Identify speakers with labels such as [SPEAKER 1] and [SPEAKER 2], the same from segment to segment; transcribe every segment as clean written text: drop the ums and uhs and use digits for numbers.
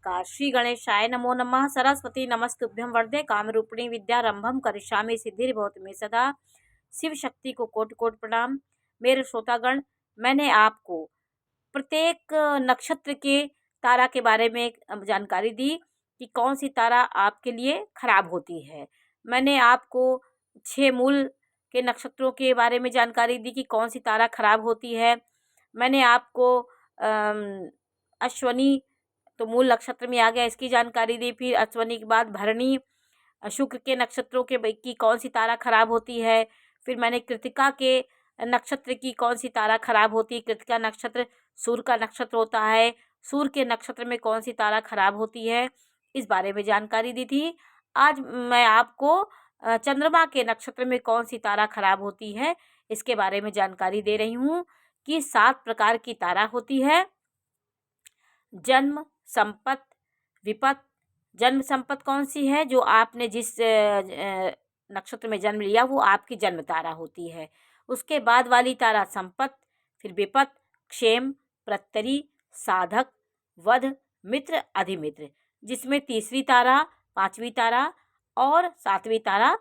[SPEAKER 1] नमस्कार। श्री गणेशाय नमो नमः। सरस्वती नमस्तुभ्यं वरदे कामरूपिणी विद्यारंभम करिष्यामि सिद्धिर्भवतु मे सदा। शिव शक्ति को कोटि कोटि प्रणाम। मेरे श्रोतागण, मैंने आपको प्रत्येक नक्षत्र के तारा के बारे में जानकारी दी कि कौन सी तारा आपके लिए खराब होती है। मैंने आपको 6 मूल के नक्षत्रों के बारे में जानकारी दी कि कौन सी तारा खराब होती है। मैंने आपको अश्वनी तो मूल नक्षत्र में आ गया, इसकी जानकारी दी। फिर अश्वनी के बाद भरणी शुक्र के नक्षत्रों के की कौन सी तारा खराब होती है। फिर मैंने कृतिका के नक्षत्र की कौन सी तारा खराब होती है। कृतिका नक्षत्र सूर्य का नक्षत्र होता है, सूर्य के नक्षत्र में कौन सी तारा खराब होती है, इस बारे में जानकारी दी थी। आज मैं आपको चंद्रमा के नक्षत्र में कौन सी तारा खराब होती है, इसके बारे में जानकारी दे रही हूँ कि 7 प्रकार की तारा होती है। जन्म, संपत, विपत। जन्म संपत कौन सी है? जो आपने जिस नक्षत्र में जन्म लिया वो आपकी जन्म तारा होती है। उसके बाद वाली तारा संपत, फिर विपत, क्षेम, प्रत्यरी, साधक, वध, मित्र, अधिमित्र, जिसमें तीसरी तारा, 5वीं तारा और 7वीं तारा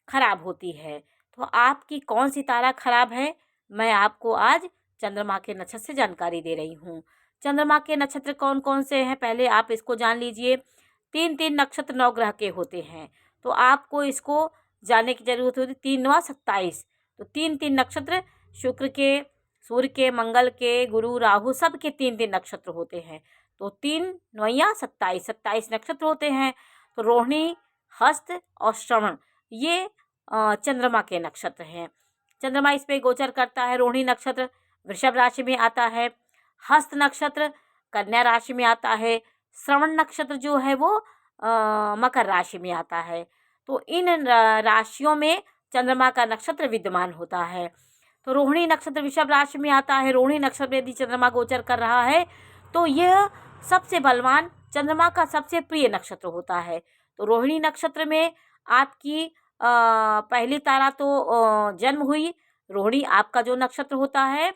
[SPEAKER 1] खराब होती है। तो आपकी कौन सी तारा खराब है, मैं आपको आज चंद्रमा के नक्षत्र से जानकारी दे रही हूँ। चंद्रमा के नक्षत्र कौन कौन से हैं, पहले आप इसको जान लीजिए। 3 नक्षत्र 9 ग्रह के होते हैं, तो आपको इसको जानने की जरूरत होती है। 3 9 27, तो 3 नक्षत्र शुक्र के, सूर्य के, मंगल के, गुरु, राहु, सब के 3 नक्षत्र होते हैं। तो 3 9 27 नक्षत्र होते हैं। तो रोहिणी, हस्त और श्रवण, ये चंद्रमा के नक्षत्र हैं। चंद्रमा इस पे गोचर करता है। रोहिणी नक्षत्र वृषभ राशि में आता है, हस्त नक्षत्र कन्या राशि में आता है, श्रवण नक्षत्र जो है वो मकर राशि में आता है। तो इन राशियों में चंद्रमा का नक्षत्र विद्यमान होता है। तो रोहिणी नक्षत्र वृषभ राशि में आता है। रोहिणी नक्षत्र में यदि चंद्रमा गोचर कर रहा है तो यह सबसे बलवान, चंद्रमा का सबसे प्रिय नक्षत्र होता है। तो रोहिणी नक्षत्र में आपकी पहली तारा तो जन्म हुई, रोहिणी आपका जो नक्षत्र होता है,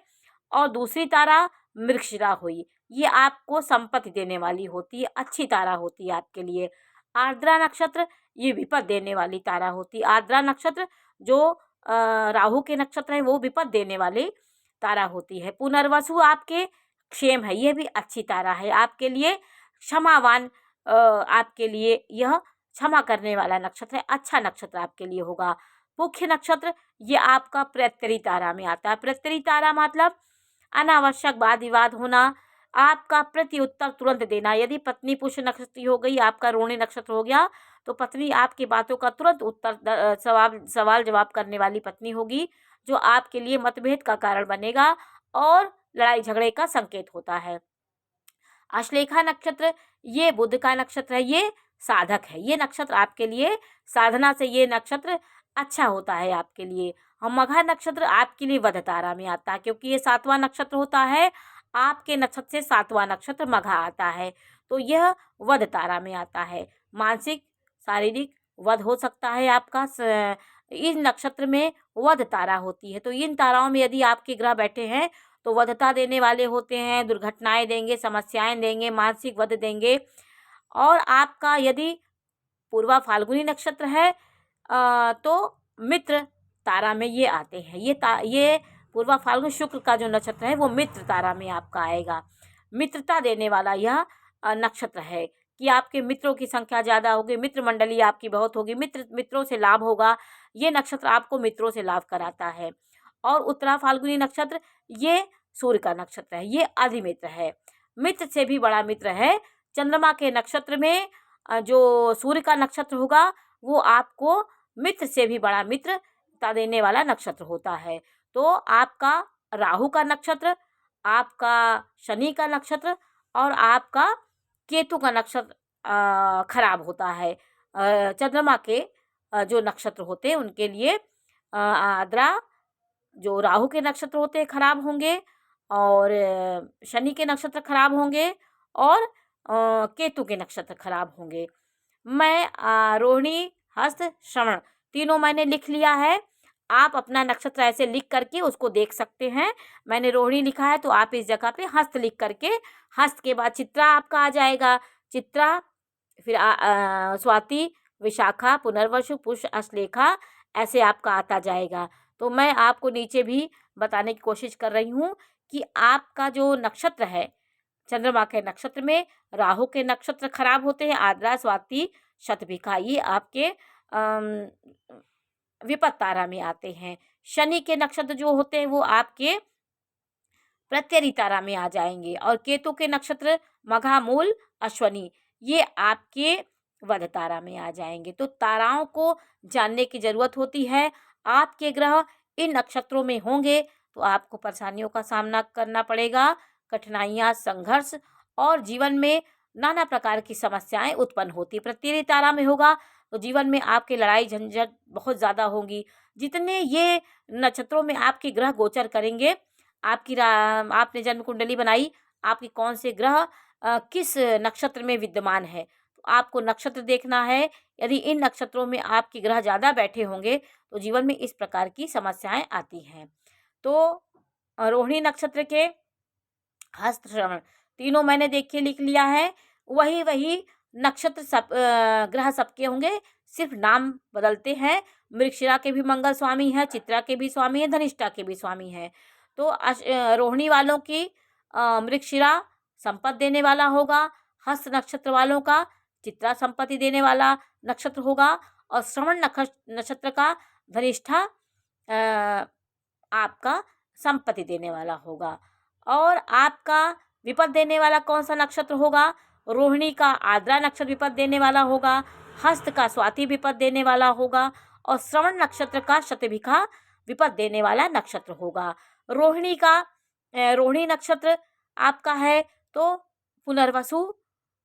[SPEAKER 1] और दूसरी तारा मृगशिरा हुई। ये आपको संपत्ति देने वाली होती है, अच्छी तारा होती है आपके लिए। आर्द्रा नक्षत्र ये विपद देने वाली तारा होती है। आर्द्रा नक्षत्र जो राहु के नक्षत्र है वो विपद देने वाली तारा होती है। पुनर्वसु आपके क्षेम है, ये भी अच्छी तारा है आपके लिए। क्षमावान आपके लिए यह क्षमा करने वाला नक्षत्र है, अच्छा नक्षत्र आपके लिए होगा। मुख्य नक्षत्र ये आपका प्रत्यरी तारा में आता है। प्रत्यरी तारा मतलब अनावश्यक वाद विवाद होना, आपका प्रति उत्तर तुरंत देना। यदि पत्नी पुष्य नक्षत्र हो गई, आपका रोहिणी नक्षत्र हो गया, तो पत्नी आपकी बातों का तुरंत उत्तर सवाल जवाब करने वाली पत्नी होगी, जो आपके लिए मतभेद का कारण बनेगा और लड़ाई झगड़े का संकेत होता है। अश्लेखा नक्षत्र ये बुध का नक्षत्र है, ये साधक है। ये नक्षत्र आपके लिए साधना से ये नक्षत्र अच्छा होता है आपके लिए। और मघा नक्षत्र आपके लिए वध तारा में आता है, क्योंकि ये 7वां नक्षत्र होता है। आपके नक्षत्र से 7वां नक्षत्र मघा आता है, तो यह वध तारा में आता है। मानसिक शारीरिक वध हो सकता है आपका। इस नक्षत्र में वध तारा होती है। तो इन ताराओं में यदि आपके ग्रह बैठे हैं तो वधता देने वाले होते हैं, दुर्घटनाएं देंगे, समस्याएं देंगे, मानसिक वध देंगे। और आपका यदि पूर्वा फाल्गुनी नक्षत्र है तो मित्र तारा में ये आते हैं। ये पूर्वा फाल्गुन शुक्र का जो नक्षत्र है वो मित्र तारा में आपका आएगा। मित्रता देने वाला यह नक्षत्र है कि आपके मित्रों की संख्या ज़्यादा होगी, मित्र मंडली आपकी बहुत होगी, मित्रों से लाभ होगा। ये नक्षत्र आपको मित्रों से लाभ कराता है। और उत्तरा फाल्गुनी नक्षत्र ये सूर्य का नक्षत्र है, ये अधिमित्र है, मित्र से भी बड़ा मित्र है। चंद्रमा के नक्षत्र में जो सूर्य का नक्षत्र होगा वो आपको मित्र से भी बड़ा मित्रता देने वाला नक्षत्र होता है। तो आपका राहु का नक्षत्र, आपका शनि का नक्षत्र और आपका केतु का नक्षत्र खराब होता है। चंद्रमा के जो नक्षत्र होते हैं उनके लिए आद्रा जो राहु के नक्षत्र होते हैं खराब होंगे, और शनि के नक्षत्र खराब होंगे, और केतु के नक्षत्र खराब होंगे। मैं रोहिणी हस्त श्रवण तीनों मैंने लिख लिया है। आप अपना नक्षत्र ऐसे लिख करके उसको देख सकते हैं। मैंने रोहिणी लिखा है तो आप इस जगह पे हस्त लिख करके, हस्त के बाद चित्रा आपका आ जाएगा, चित्रा, फिर स्वाति, विशाखा, पुनर्वसु, पुष्य, आश्लेषा, ऐसे आपका आता जाएगा। तो मैं आपको नीचे भी बताने की कोशिश कर रही हूँ कि आपका जो नक्षत्र है, चंद्रमा के नक्षत्र में राहु के नक्षत्र खराब होते हैं, आद्रा, स्वाति, शतभिखा, ये आपके विपद तारा में आते हैं। शनि के नक्षत्र जो होते हैं वो आपके प्रत्यरी तारा में आ जाएंगे, और केतु के नक्षत्र मघा, मूल, अश्वनी, ये आपके वध तारा में आ जाएंगे। तो ताराओं को जानने की जरूरत होती है। आपके ग्रह इन नक्षत्रों में होंगे तो आपको परेशानियों का सामना करना पड़ेगा, कठिनाइयाँ, संघर्ष और जीवन में नाना प्रकार की समस्याएं उत्पन्न होती। प्रत्येक तारा में होगा तो जीवन में आपके लड़ाई झंझट बहुत ज़्यादा होंगी। जितने ये नक्षत्रों में आपके ग्रह गोचर करेंगे, आपने जन्म कुंडली बनाई, आपके कौन से ग्रह किस नक्षत्र में विद्यमान है, तो आपको नक्षत्र देखना है। यदि इन नक्षत्रों में आपके ग्रह ज़्यादा बैठे होंगे तो जीवन में इस प्रकार की समस्याएं आती हैं। तो रोहिणी नक्षत्र के हस्त, श्रवण, तीनों मैंने देख के लिख लिया है। वही नक्षत्र सब ग्रह सबके होंगे, सिर्फ नाम बदलते हैं। मृगशिरा के भी मंगल स्वामी हैं, चित्रा के भी स्वामी हैं, धनिष्ठा के भी स्वामी हैं। तो रोहिणी वालों की मृगशिरा संपत्ति देने वाला होगा, हस्त नक्षत्र वालों का चित्रा संपत्ति देने वाला नक्षत्र होगा, और श्रवण नक्षत्र का धनिष्ठा आपका संपत्ति देने वाला होगा। और आपका विपद देने वाला कौन सा नक्षत्र होगा? रोहिणी का आद्रा नक्षत्र विपद देने वाला होगा, हस्त का स्वाति विपद देने वाला होगा, और श्रवण नक्षत्र का शतभिखा विपद देने वाला नक्षत्र होगा। रोहिणी नक्षत्र आपका है तो पुनर्वसु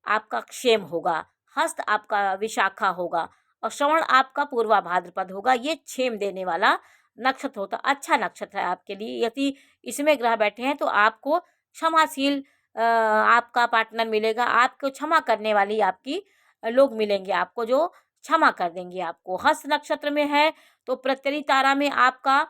[SPEAKER 1] आपका क्षेम होगा, हस्त आपका विशाखा होगा, और श्रवण आपका पूर्वा भाद्रपद होगा। ये क्षेम देने वाला नक्षत्र होता, अच्छा नक्षत्र है आपके लिए। यदि इसमें ग्रह बैठे हैं तो आपको क्षमाशील आपका पार्टनर मिलेगा, आपको क्षमा करने वाली आपकी लोग मिलेंगे आपको, जो क्षमा कर देंगे आपको। हस्त नक्षत्र में है तो प्रत्यरी तारा में आपका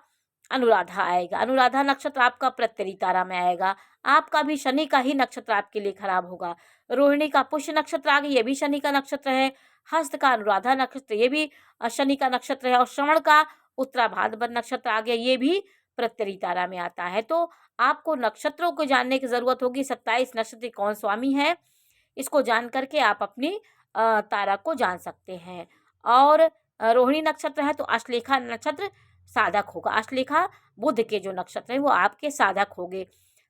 [SPEAKER 1] अनुराधा आएगा, अनुराधा नक्षत्र आपका प्रत्यरी तारा में आएगा। आपका भी शनि का ही नक्षत्र आपके लिए खराब होगा। रोहिणी का पुष्य नक्षत्र आ गया, ये भी शनि का नक्षत्र है। हस्त का अनुराधा नक्षत्र, ये भी शनि का नक्षत्र है। और श्रवण का उत्तरा भाद्रपद नक्षत्र आ गया, ये भी प्रत्यरी तारा में आता है। तो आपको नक्षत्रों को जानने की जरूरत होगी, 27 नक्षत्र कौन स्वामी है, इसको जान करके आप अपनी तारा को जान सकते हैं। और रोहिणी नक्षत्र है तो आश्लेषा नक्षत्र साधक होगा। आश्लेषा बुध के जो नक्षत्र है वो आपके साधक होंगे।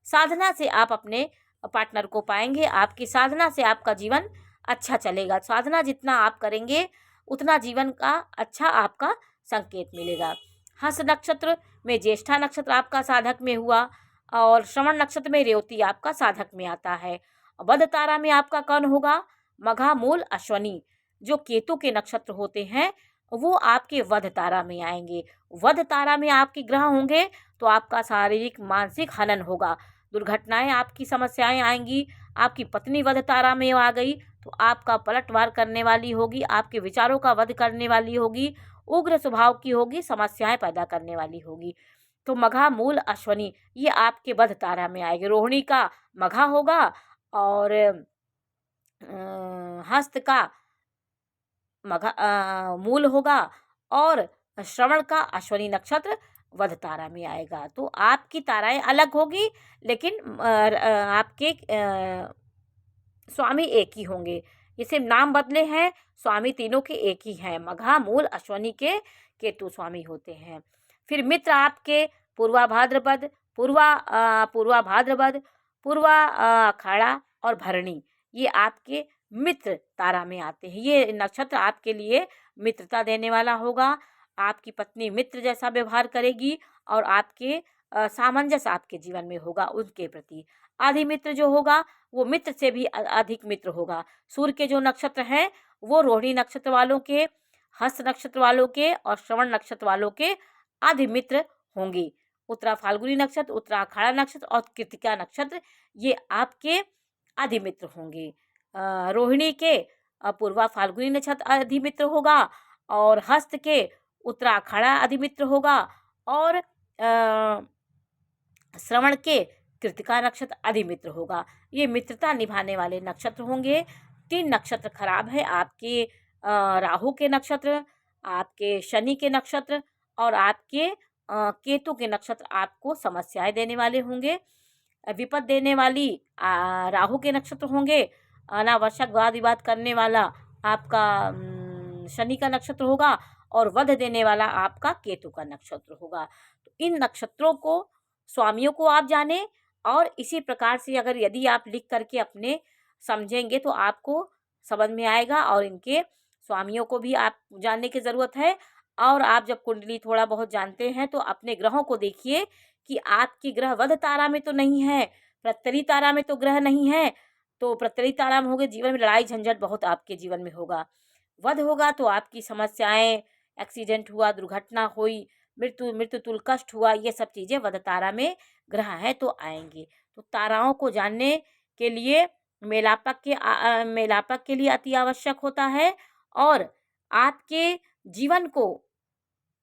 [SPEAKER 1] साधना से आप अपने पार्टनर को पाएंगे, आपकी साधना से आपका जीवन अच्छा चलेगा। साधना जितना आप करेंगे उतना जीवन का अच्छा आपका संकेत मिलेगा। हस्त नक्षत्र में ज्येष्ठा नक्षत्र आपका साधक में हुआ, और श्रवण नक्षत्र में रेवती आपका साधक में आता है। वध तारा में आपका कौन होगा? मघा, मूल, अश्वनी, जो केतु के नक्षत्र होते हैं वो आपके वध तारा में आएंगे। वध तारा में आपके ग्रह होंगे तो आपका शारीरिक मानसिक हनन होगा, दुर्घटनाएं, आपकी समस्याएं आएंगी। आपकी पत्नी वध तारा में आ गई तो आपका पलटवार करने वाली होगी, आपके विचारों का वध करने वाली होगी, उग्र स्वभाव की होगी, समस्याएं पैदा करने वाली होगी। तो मघा, मूल, अश्वनी ये आपके वध तारा में आएंगे। रोहिणी का मघा होगा, और हस्त का मूल होगा, और श्रवण का अश्वनी नक्षत्र वध तारा में आएगा। तो आपकी ताराएं अलग होगी, लेकिन आपके स्वामी एक ही होंगे। जैसे नाम बदले हैं, स्वामी तीनों के एक ही हैं। मघा, मूल, अश्वनी के केतु स्वामी होते हैं। फिर मित्र आपके पूर्वा भाद्रपद, पूर्वा अखाड़ा और भरणी, ये आपके मित्र तारा में आते हैं। ये नक्षत्र आपके लिए मित्रता देने वाला होगा। आपकी पत्नी मित्र जैसा व्यवहार करेगी, और आपके सामंजस्य आपके जीवन में होगा उनके प्रति। आदि मित्र जो होगा वो मित्र से भी अधिक मित्र होगा। सूर्य के जो नक्षत्र हैं वो रोहिणी नक्षत्र वालों के, हस्त नक्षत्र वालों के और श्रवण नक्षत्र वालों के आदि मित्र होंगे। उत्तरा फाल्गुनी नक्षत्र, उत्तरा आषाढ़ नक्षत्र और कृतिका नक्षत्र ये आपके आदि मित्र होंगे। रोहिणी के पूर्वा फाल्गुनी नक्षत्र आदि मित्र होगा, और हस्त के उत्तरा आषाढ़ आदि मित्र होगा, और श्रवण के कृतिका नक्षत्र आदि मित्र होगा। ये मित्रता निभाने वाले नक्षत्र होंगे। 3 नक्षत्र खराब है आपके, राहु के नक्षत्र, आपके शनि के नक्षत्र और आपके केतु के नक्षत्र आपको समस्याएं देने वाले होंगे। विपद देने वाली राहु के नक्षत्र होंगे, अनावश्यक वाद विवाद करने वाला आपका शनि का नक्षत्र होगा और वध देने वाला आपका केतु का नक्षत्र होगा। तो इन नक्षत्रों को, स्वामियों को आप जानें और इसी प्रकार से अगर यदि आप लिख करके अपने समझेंगे तो आपको समझ में आएगा और इनके स्वामियों को भी आप जानने की ज़रूरत है। और आप जब कुंडली थोड़ा बहुत जानते हैं तो अपने ग्रहों को देखिए कि आपकी ग्रह वध तारा में तो नहीं है, प्रत्यरी तारा में तो ग्रह नहीं है। तो प्रत्यरी तारा में होगे, जीवन में लड़ाई झंझट बहुत आपके जीवन में होगा। वध होगा तो आपकी समस्याएं, एक्सीडेंट हुआ, दुर्घटना हुई, मृत्यु तुल कष्ट हुआ, ये सब चीज़ें वध तारा में ग्रह हैं तो आएंगे। तो ताराओं को जानने के लिए मेलापक के लिए अति आवश्यक होता है और आपके जीवन को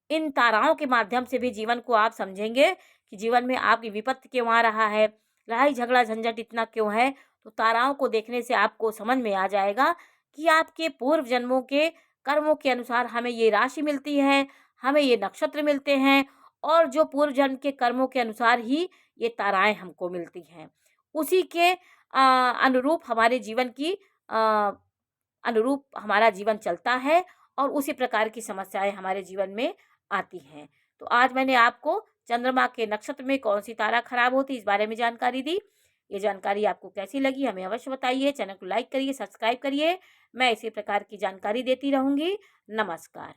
[SPEAKER 1] इन ताराओं के माध्यम से भी जीवन को आप समझेंगे कि जीवन में आपकी विपत्ति क्यों आ रहा है, लड़ाई झगड़ा झंझट इतना क्यों है। तो ताराओं को देखने से आपको समझ में आ जाएगा कि आपके पूर्व जन्मों के कर्मों के अनुसार हमें ये राशि मिलती है, हमें ये नक्षत्र मिलते हैं और जो पूर्व जन्म के कर्मों के अनुसार ही ये ताराएं हमको मिलती हैं। उसी के अनुरूप हमारे जीवन की अनुरूप हमारा जीवन चलता है और उसी प्रकार की समस्याएं हमारे जीवन में आती हैं। तो आज मैंने आपको चंद्रमा के नक्षत्र में कौन सी तारा खराब होती है इस बारे में जानकारी दी। ये जानकारी आपको कैसी लगी हमें अवश्य बताइए। चैनल को लाइक करिए, सब्सक्राइब करिए। मैं इसी प्रकार की जानकारी देती रहूँगी। नमस्कार।